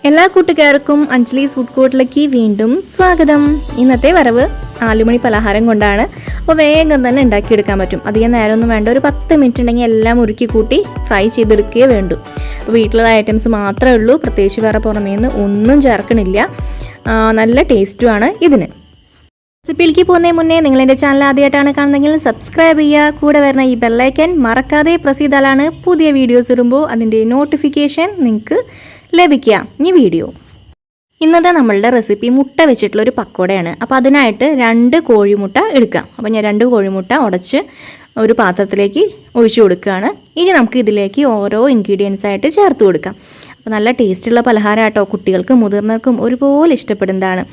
എല്ലാ കൂട്ടുകാർക്കും അഞ്ജലീസ് ഫുഡ് കോർട്ടിലേക്ക് വീണ്ടും സ്വാഗതം. ഇന്നത്തെ വരവ് 4 മണി പലഹാരം കൊണ്ടാണ്. അപ്പോൾ വേഗം തന്നെ ഉണ്ടാക്കിയെടുക്കാൻ പറ്റും. അധികം നേരമൊന്നും വേണ്ട. ഒരു 10 മിനിറ്റ് ഉണ്ടെങ്കിൽ എല്ലാം ഉരുക്കി കൂട്ടി ഫ്രൈ ചെയ്തെടുക്കുകയേ വേണ്ടൂ. അപ്പോൾ വീട്ടിലുള്ള ഐറ്റംസ് മാത്രമേ ഉള്ളൂ. പ്രത്യേകിച്ച് വേറെ പുറമേന്ന് ഒന്നും ചേർക്കണില്ല. നല്ല ടേസ്റ്റുമാണ് ഇതിന്. റെസിപ്പിയിലേക്ക് പോകുന്നതിന് മുന്നേ നിങ്ങൾ എൻ്റെ ചാനൽ ആദ്യമായിട്ടാണ് കാണുന്നതെങ്കിൽ സബ്സ്ക്രൈബ് ചെയ്യുക. കൂടെ വരുന്ന ഈ ബെല്ലൈക്കൻ മറക്കാതെ പ്രസ് ചെയ്താലാണ് പുതിയ വീഡിയോസ് ഇടുമ്പോൾ അതിൻ്റെ നോട്ടിഫിക്കേഷൻ നിങ്ങൾക്ക് ലഭിക്കുക. ഈ വീഡിയോ ഇന്നത്തെ നമ്മളുടെ റെസിപ്പി മുട്ട വെച്ചിട്ടുള്ളൊരു പക്കോടയാണ്. അപ്പോൾ അതിനായിട്ട് 2 കോഴിമുട്ട എടുക്കാം. അപ്പോൾ ഞാൻ 2 കോഴിമുട്ട ഉടച്ച് ഒരു പാത്രത്തിലേക്ക് ഒഴിച്ചു കൊടുക്കുകയാണ്. ഇനി നമുക്ക് ഇതിലേക്ക് ഓരോ ഇൻഗ്രീഡിയൻസ് ആയിട്ട് ചേർത്ത് കൊടുക്കാം. അപ്പോൾ നല്ല ടേസ്റ്റുള്ള പലഹാരം ആട്ടോ, കുട്ടികൾക്കും മുതിർന്നവർക്കും ഒരുപോലെ ഇഷ്ടപ്പെടുന്നതാണ്.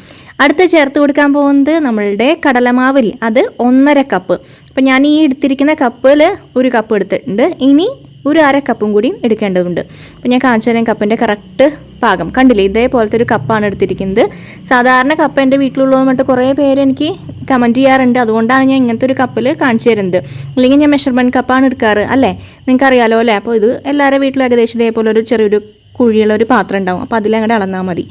അടുത്ത് ചേർത്ത് കൊടുക്കാൻ പോകുന്നത് നമ്മളുടെ കടലമാവിൽ, അത് 1.5 കപ്പ്. അപ്പോൾ ഞാൻ ഈ എടുത്തിരിക്കുന്ന കപ്പിൽ 1 കപ്പ് എടുത്തിട്ടുണ്ട്. ഇനി ഒരു 1/2 കപ്പും കൂടി എടുക്കേണ്ടതുണ്ട്. അപ്പോൾ ഞാൻ കാണിച്ചു തരാം കപ്പിൻ്റെ കറക്റ്റ് പാകം. കണ്ടില്ലേ, ഇതേപോലത്തെ ഒരു കപ്പാണ് എടുത്തിരിക്കുന്നത്. സാധാരണ കപ്പ് എൻ്റെ വീട്ടിലുള്ളത് മറ്റ് കുറേ പേര് എനിക്ക് കമൻറ്റ് ചെയ്യാറുണ്ട്. അതുകൊണ്ടാണ് ഞാൻ ഇങ്ങനത്തെ ഒരു കപ്പിൽ കാണിച്ചു തരുന്നത്. അല്ലെങ്കിൽ ഞാൻ മെഷർമെൻറ്റ് കപ്പാണ് എടുക്കാറ് അല്ലേ, നിങ്ങൾക്ക് അറിയാലോ അല്ലേ. അപ്പോൾ ഇത് എല്ലാവരുടെ വീട്ടിലും ഏകദേശം ഇതേപോലെ ഒരു ചെറിയൊരു കുഴിയുള്ള ഒരു പാത്രം ഉണ്ടാവും. അപ്പോൾ അതിലങ്ങോട്ട് അളന്നാൽ മതി.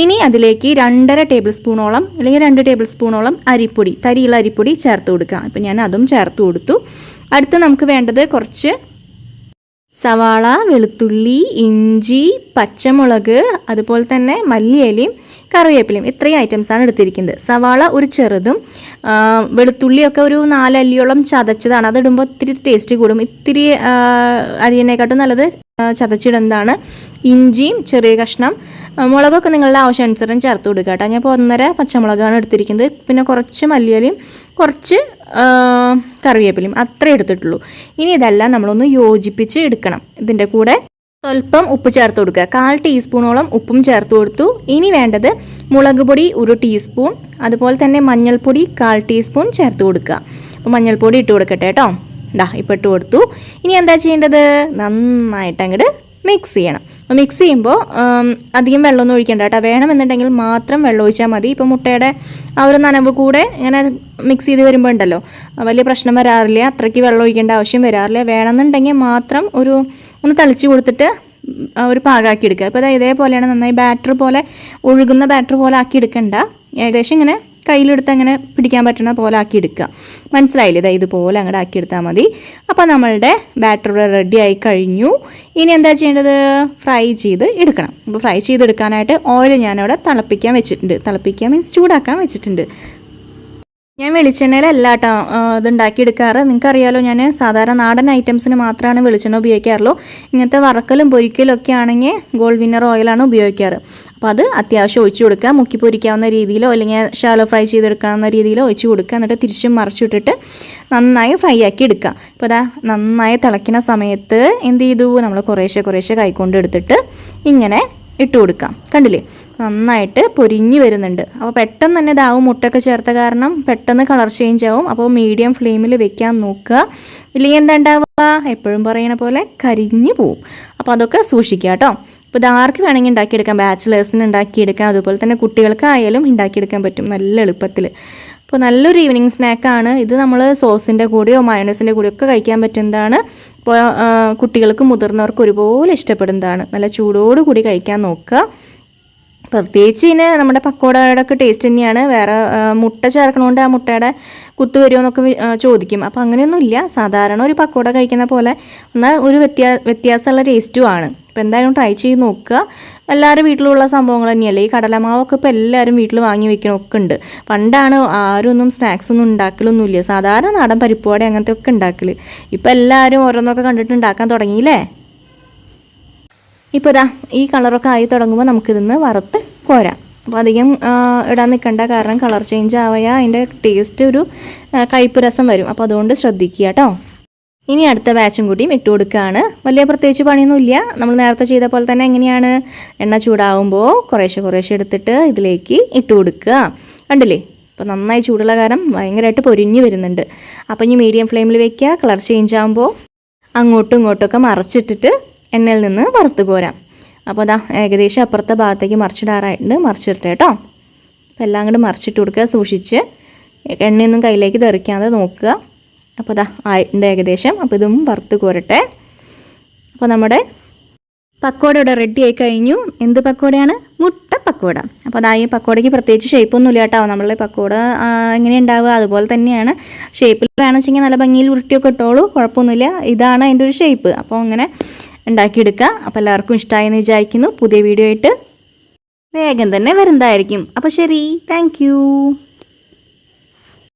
ഇനി അതിലേക്ക് 2.5 ടേബിൾ സ്പൂണോളം അല്ലെങ്കിൽ 2 ടേബിൾ സ്പൂണോളം അരിപ്പൊടി, തരിയുള്ള അരിപ്പൊടി ചേർത്ത് കൊടുക്കുക. അപ്പോൾ ഞാൻ അതും ചേർത്ത് കൊടുത്തു. അടുത്ത് നമുക്ക് വേണ്ടത് കുറച്ച് സവാള, വെളുത്തുള്ളി, ഇഞ്ചി, പച്ചമുളക്, അതുപോലെ തന്നെ മല്ലിയിലയും കറിവേപ്പിലയും, ഇത്രയും ഐറ്റംസാണ് എടുത്തിരിക്കുന്നത്. സവാള ഒരു ചെറുതും വെളുത്തുള്ളിയൊക്കെ ഒരു 4 അല്ലിയോളം ചതച്ചതാണ്. അതിടുമ്പോൾ ഇത്തിരി ടേസ്റ്റ് കൂടും. ഇത്തിരി അരിയണേക്കാട്ടും നല്ലത് ചതച്ചിടുന്നതാണ്. ഇഞ്ചിയും ചെറിയ കഷ്ണം, മുളകൊക്കെ നിങ്ങളുടെ ആവശ്യാനുസരണം ചേർത്ത് കൊടുക്കുക കേട്ടോ. ഞാൻ ഇപ്പോൾ 1.5 പച്ചമുളകാണ് എടുത്തിരിക്കുന്നത്. പിന്നെ കുറച്ച് മല്ലിയിലയും കുറച്ച് കറിവേപ്പിലയും അത്രേ എടുത്തിട്ടുള്ളൂ. ഇനി ഇതെല്ലാം നമ്മളൊന്ന് യോജിപ്പിച്ച് എടുക്കണം. ഇതിൻ്റെ കൂടെ സ്വല്പം ഉപ്പ് ചേർത്ത് കൊടുക്കുക. 1/4 ടീസ്പൂണോളം ഉപ്പും ചേർത്ത് കൊടുത്തു. ഇനി വേണ്ടത് മുളക് പൊടി 1 ടീസ്പൂൺ, അതുപോലെ തന്നെ മഞ്ഞൾപ്പൊടി 1/4 ടീസ്പൂൺ ചേർത്ത് കൊടുക്കുക. അപ്പോൾ മഞ്ഞൾപ്പൊടി ഇട്ട് കൊടുക്കട്ടെ കേട്ടോ. ഇപ്പോൾ ഇട്ട് കൊടുത്തു. ഇനി എന്താ ചെയ്യേണ്ടത്, നന്നായിട്ട് അങ്ങോട്ട് മിക്സ് ചെയ്യണം. മിക്സ് ചെയ്യുമ്പോൾ അധികം വെള്ളമൊന്നും ഒഴിക്കേണ്ട കേട്ടോ. വേണമെന്നുണ്ടെങ്കിൽ മാത്രം വെള്ളം ഒഴിച്ചാൽ മതി. ഇപ്പോൾ മുട്ടയുടെ ആ ഒരു നനവ് കൂടെ ഇങ്ങനെ മിക്സ് ചെയ്ത് വരുമ്പോൾ ഉണ്ടല്ലോ, വലിയ പ്രശ്നം വരാറില്ല. അത്രയ്ക്ക് വെള്ളം ഒഴിക്കേണ്ട ആവശ്യം വരാറില്ല. വേണമെന്നുണ്ടെങ്കിൽ മാത്രം ഒന്ന് തളിച്ച് കൊടുത്തിട്ട് ഒരു പാകമാക്കി എടുക്കുക. അപ്പോൾ അത് ഇതേപോലെയാണ്, നന്നായി ബാറ്റർ പോലെ ഒഴുകുന്ന ബാറ്റർ പോലെ ആക്കി എടുക്കണ്ട. ഏകദേശം ഇങ്ങനെ കയ്യിലെടുത്ത് അങ്ങനെ പിടിക്കാൻ പറ്റുന്ന പോലെ ആക്കി എടുക്കുക. മനസ്സിലായില്ലേ, ഇതുപോലെ അങ്ങോട്ട് ആക്കിയെടുത്താൽ മതി. അപ്പോൾ നമ്മളുടെ ബാറ്റർ റെഡി ആയി കഴിഞ്ഞു. ഇനി എന്താ ചെയ്യേണ്ടത്, ഫ്രൈ ചെയ്ത് എടുക്കണം. അപ്പോൾ ഫ്രൈ ചെയ്തെടുക്കാനായിട്ട് ഓയിൽ ഞാനവിടെ തിളപ്പിക്കാൻ വെച്ചിട്ടുണ്ട്. തിളപ്പിക്കാൻ മീൻസ് ചൂടാക്കാൻ വെച്ചിട്ടുണ്ട്. ഞാൻ വെളിച്ചെണ്ണയിലല്ല കേട്ടോ ഇതുണ്ടാക്കിയെടുക്കാറ്. നിങ്ങൾക്കറിയാലോ, ഞാൻ സാധാരണ നാടൻ ഐറ്റംസിന് മാത്രമാണ് വെളിച്ചെണ്ണ ഉപയോഗിക്കാറുള്ളൂ. ഇങ്ങനത്തെ വറക്കലും പൊരിക്കലും ഒക്കെ ആണെങ്കിൽ ഗോൾഡ് വിന്നർ ഓയിലാണ് ഉപയോഗിക്കാറ്. അപ്പോൾ അത് അത്യാവശ്യം ഒഴിച്ചു കൊടുക്കുക. മുക്കി പൊരിക്കാവുന്ന രീതിയിലോ അല്ലെങ്കിൽ ഷാലോ ഫ്രൈ ചെയ്തെടുക്കാവുന്ന രീതിയിലോ ഒഴിച്ചു കൊടുക്കുക. എന്നിട്ട് തിരിച്ചും മറിച്ചിട്ടിട്ട് നന്നായി ഫ്രൈ ആക്കി എടുക്കുക. അപ്പോൾ അതാ നന്നായി തിളയ്ക്കുന്ന സമയത്ത് എന്ത് ചെയ്തു, നമ്മൾ കുറേശ്ശെ കൈകൊണ്ട് എടുത്തിട്ട് ഇങ്ങനെ ഇട്ട് കൊടുക്കാം. കണ്ടില്ലേ, നന്നായിട്ട് പൊരിഞ്ഞ് വരുന്നുണ്ട്. അപ്പോൾ പെട്ടെന്ന് തന്നെ ഇതാവും, മുട്ടയൊക്കെ ചേർത്ത കാരണം പെട്ടെന്ന് കളർ ചേഞ്ച് ആവും. അപ്പോൾ മീഡിയം ഫ്ലെയിമിൽ വെക്കാൻ നോക്കുക. ഇല്ലെങ്കിൽ എന്താ ഉണ്ടാവുക, എപ്പോഴും പറയണ പോലെ കരിഞ്ഞു പോവും. അപ്പോൾ അതൊക്കെ സൂക്ഷിക്കുക കേട്ടോ. ഇപ്പോൾ ഇതാർക്ക് വേണമെങ്കിൽ ഉണ്ടാക്കിയെടുക്കാം, ബാച്ചിലേഴ്സിന് ഉണ്ടാക്കിയെടുക്കാം, അതുപോലെ തന്നെ കുട്ടികൾക്കായാലും ഉണ്ടാക്കിയെടുക്കാൻ പറ്റും നല്ല എളുപ്പത്തിൽ. അപ്പോൾ നല്ലൊരു ഈവനിങ് സ്നാക്കാണ് ഇത്. നമ്മൾ സോസിൻ്റെ കൂടെയോ മയോണൈസിൻ്റെ കൂടെയോ ഒക്കെ കഴിക്കാൻ പറ്റുന്നതാണ്. അപ്പോൾ കുട്ടികൾക്കും മുതിർന്നവർക്കും ഒരുപോലെ ഇഷ്ടപ്പെടുന്നതാണ്. നല്ല ചൂടോടുകൂടി കഴിക്കാൻ നോക്കുക. പ്രത്യേകിച്ച് ഇതിന് നമ്മുടെ പക്കോടയുടെ ഒക്കെ ടേസ്റ്റ് തന്നെയാണ്. വേറെ മുട്ട ചേർക്കണോണ്ട് ആ മുട്ടയുടെ കുത്തു വരുമോ എന്നൊക്കെ ചോദിക്കും. അപ്പോൾ അങ്ങനെയൊന്നുമില്ല, സാധാരണ ഒരു പക്കോട കഴിക്കുന്ന പോലെ എന്നാൽ ഒരു വ്യത്യാസമുള്ള ടേസ്റ്റുമാണ്. അപ്പോൾ എന്തായാലും ട്രൈ ചെയ്ത് നോക്കുക. എല്ലാവരും വീട്ടിലുള്ള സംഭവങ്ങൾ തന്നെയല്ലേ. ഈ കടലമാവൊക്കെ ഇപ്പോൾ എല്ലാവരും വീട്ടിൽ വാങ്ങി വെക്കണമൊക്കെ ഉണ്ട്. പണ്ടാണ് ആരും ഒന്നും സ്നാക്സ് ഒന്നും ഉണ്ടാക്കലൊന്നുമില്ല. സാധാരണ നാടൻ പരിപ്പുവട അങ്ങനത്തെ ഒക്കെ ഉണ്ടാക്കൽ. ഇപ്പോൾ എല്ലാവരും ഓരോന്നൊക്കെ കണ്ടിട്ട് ഉണ്ടാക്കാൻ തുടങ്ങിയില്ലേ. ഇപ്പോൾ ഇതാ ഈ കളറൊക്കെ ആയി തുടങ്ങുമ്പോൾ നമുക്കിതിന്ന് വറുത്ത് കോരാം. അപ്പോൾ അധികം ഇടാൻ നിൽക്കേണ്ട, കാരണം കളർ ചേഞ്ച് ആവാൻ അതിൻ്റെ ടേസ്റ്റ് ഒരു കയ്പ്പ് രസം വരും. അപ്പോൾ അതുകൊണ്ട് ശ്രദ്ധിക്കുക കേട്ടോ. ഇനി അടുത്ത ബാച്ചും കൂടിയും ഇട്ട് കൊടുക്കുകയാണ്. വലിയ പ്രത്യേകിച്ച് പണിയൊന്നുമില്ല. നമ്മൾ നേരത്തെ ചെയ്ത പോലെ തന്നെ എങ്ങനെയാണ്, എണ്ണ ചൂടാവുമ്പോൾ കുറേശ്ശെ എടുത്തിട്ട് ഇതിലേക്ക് ഇട്ട് കൊടുക്കുക. കണ്ടില്ലേ, അപ്പോൾ നന്നായി ചൂടുള്ള കാരണം ഭയങ്കരമായിട്ട് പൊരിഞ്ഞ് വരുന്നുണ്ട്. അപ്പോൾ ഇനി മീഡിയം ഫ്ലെയിമിൽ വയ്ക്കുക. കളർ ചേഞ്ച് ആകുമ്പോൾ അങ്ങോട്ടും ഇങ്ങോട്ടൊക്കെ മറിച്ചിട്ടിട്ട് എണ്ണയിൽ നിന്ന് വറുത്ത് കോരാം. അപ്പോൾ അതാ ഏകദേശം അപ്പുറത്തെ ഭാഗത്തേക്ക് മറിച്ചിടാറായിട്ടുണ്ട്. മറിച്ചിട്ടെ കേട്ടോ. അപ്പോൾ എല്ലാം കൂടെ മറിച്ചിട്ട് കൊടുക്കുക. സൂക്ഷിച്ച് എണ്ണയൊന്നും കയ്യിലേക്ക് തെറിക്കാതെ നോക്കുക. അപ്പോൾ ഇതാ ആയിട്ടുണ്ട് ഏകദേശം. അപ്പോൾ ഇതും വറുത്ത് കോരട്ടെ. അപ്പോൾ നമ്മുടെ പക്കോട ഇവിടെ റെഡി ആയി കഴിഞ്ഞു. എന്ത് പക്കോടയാണ്? മുട്ട പക്കോട. അപ്പോൾ അതാ ഈ പക്കോടയ്ക്ക് പ്രത്യേകിച്ച് ഷേപ്പൊന്നുമില്ല കേട്ടോ. നമ്മളെ പക്കോട എങ്ങനെ ഉണ്ടാവുക അതുപോലെ തന്നെയാണ്. ഷേപ്പിൽ വേണമെന്ന് വെച്ചെങ്കിൽ നല്ല ഭംഗിയിൽ ഉരുട്ടിയൊക്കെ ഇട്ടോളൂ, കുഴപ്പമൊന്നുമില്ല. ഇതാണ് അതിൻ്റെ ഒരു ഷേപ്പ്. അപ്പോൾ അങ്ങനെ ഉണ്ടാക്കിയെടുക്കുക. അപ്പോൾ എല്ലാവർക്കും ഇഷ്ടമായി എന്ന് വിചാരിക്കുന്നു. പുതിയ വീഡിയോ ആയിട്ട് വേഗം തന്നെ വരുന്നതായിരിക്കും. അപ്പോൾ ശരി, താങ്ക്